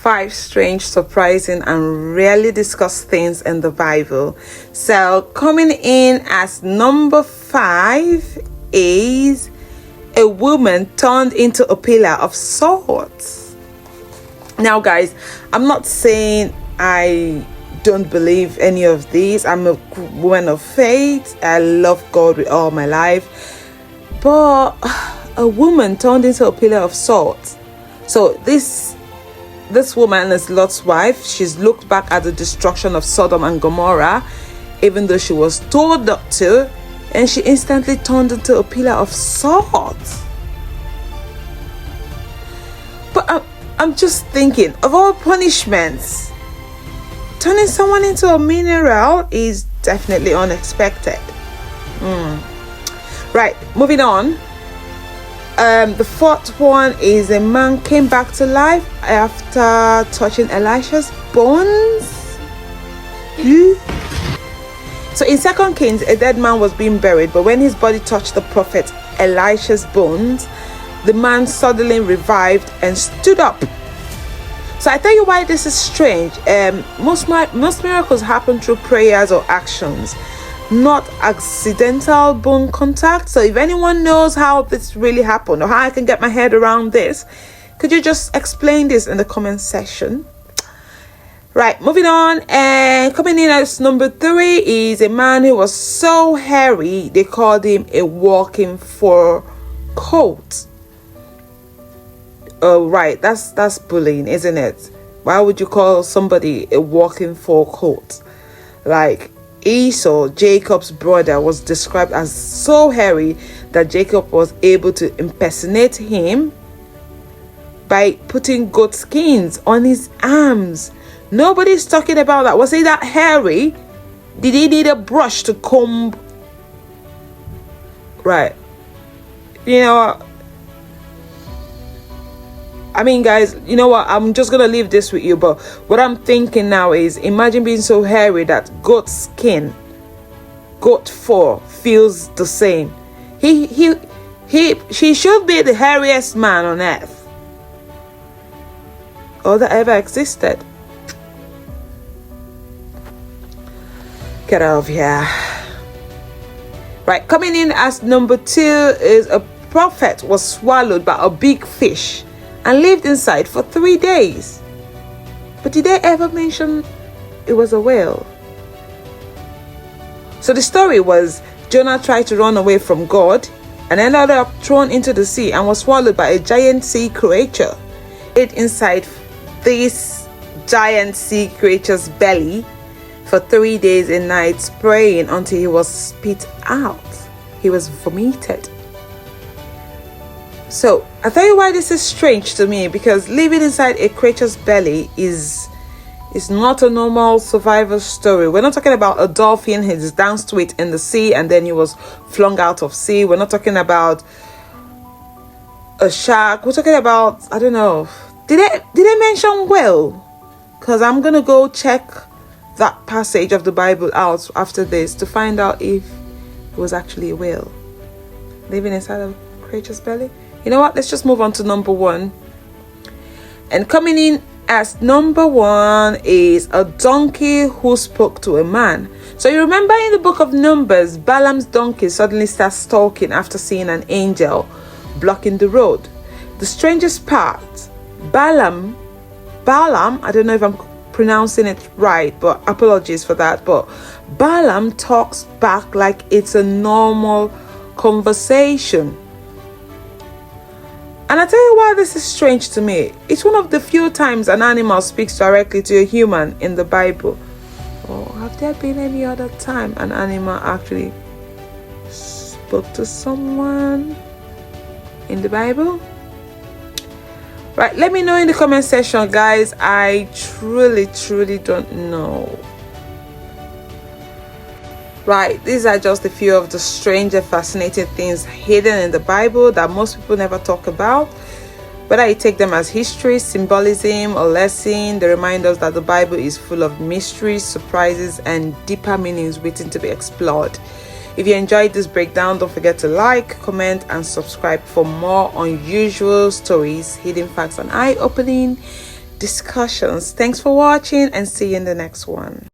5 strange, surprising, and rarely discussed things in the Bible. So, coming in as number 5 is a woman turned into a pillar of salt. Now, guys, I'm not saying I don't believe any of these. I'm a woman of faith. I love God with all my life. But a woman turned into a pillar of salt. So this woman is Lot's wife. She's looked back at the destruction of Sodom and Gomorrah, even though she was told not to, and she instantly turned into a pillar of salt. But I'm just thinking, of all punishments, turning someone into a mineral is definitely unexpected. Right, moving on. The 4th one is a man came back to life after touching Elisha's bones. So in 2 Kings, a dead man was being buried, but when his body touched the prophet Elisha's bones, the man suddenly revived and stood up. So I tell you why this is strange. Most miracles happen through prayers or actions, not accidental bone contact. So if anyone knows how this really happened or how I can get my head around this, could you just explain this in the comment section? Right, moving on, and coming in as number 3 is a man who was so hairy they called him a walking fur coat. Oh, right, that's bullying, isn't it? Why would you call somebody a walking fur coat? Like, Esau, Jacob's brother, was described as so hairy that Jacob was able to impersonate him by putting goat skins on his arms. Nobody's talking about that. Was he that hairy? Did he need a brush to comb? Right. You know, I mean, guys, you know what? I'm just going to leave this with you. But what I'm thinking now is, imagine being so hairy that goat skin, goat fur feels the same. She should be the hairiest man on earth, or that ever existed. Get out of here. Right, coming in as number 2 is a prophet was swallowed by a big fish and lived inside for 3 days. But did they ever mention it was a whale? So the story was, Jonah tried to run away from God and ended up thrown into the sea and was swallowed by a giant sea creature. It inside this giant sea creature's belly for 3 days and nights, praying until he was spit out. He was vomited. So I tell you why this is strange to me, because living inside a creature's belly is not a normal survival story. We're not talking about a dolphin, he's danced to it in the sea and then he was flung out of sea. We're not talking about a shark. We're talking about, I don't know, did they mention whale? Because I'm gonna go check that passage of the Bible out after this to find out if it was actually a whale living inside a creature's belly. You know what? Let's just move on to number 1. And coming in as number 1 is a donkey who spoke to a man. So you remember in the book of Numbers, Balaam's donkey suddenly starts talking after seeing an angel blocking the road. The strangest part, Balaam, I don't know if I'm pronouncing it right, but apologies for that, but Balaam talks back like it's a normal conversation. And I tell you why this is strange to me. It's one of the few times an animal speaks directly to a human in the Bible. Or have there been any other time an animal actually spoke to someone in the Bible? Right, let me know in the comment section, guys. I truly don't know. Right, these are just a few of the strange and fascinating things hidden in the Bible that most people never talk about. Whether you take them as history, symbolism, or lesson, they remind us that the Bible is full of mysteries, surprises, and deeper meanings waiting to be explored. If you enjoyed this breakdown, don't forget to like, comment, and subscribe for more unusual stories, hidden facts, and eye-opening discussions. Thanks for watching and see you in the next one.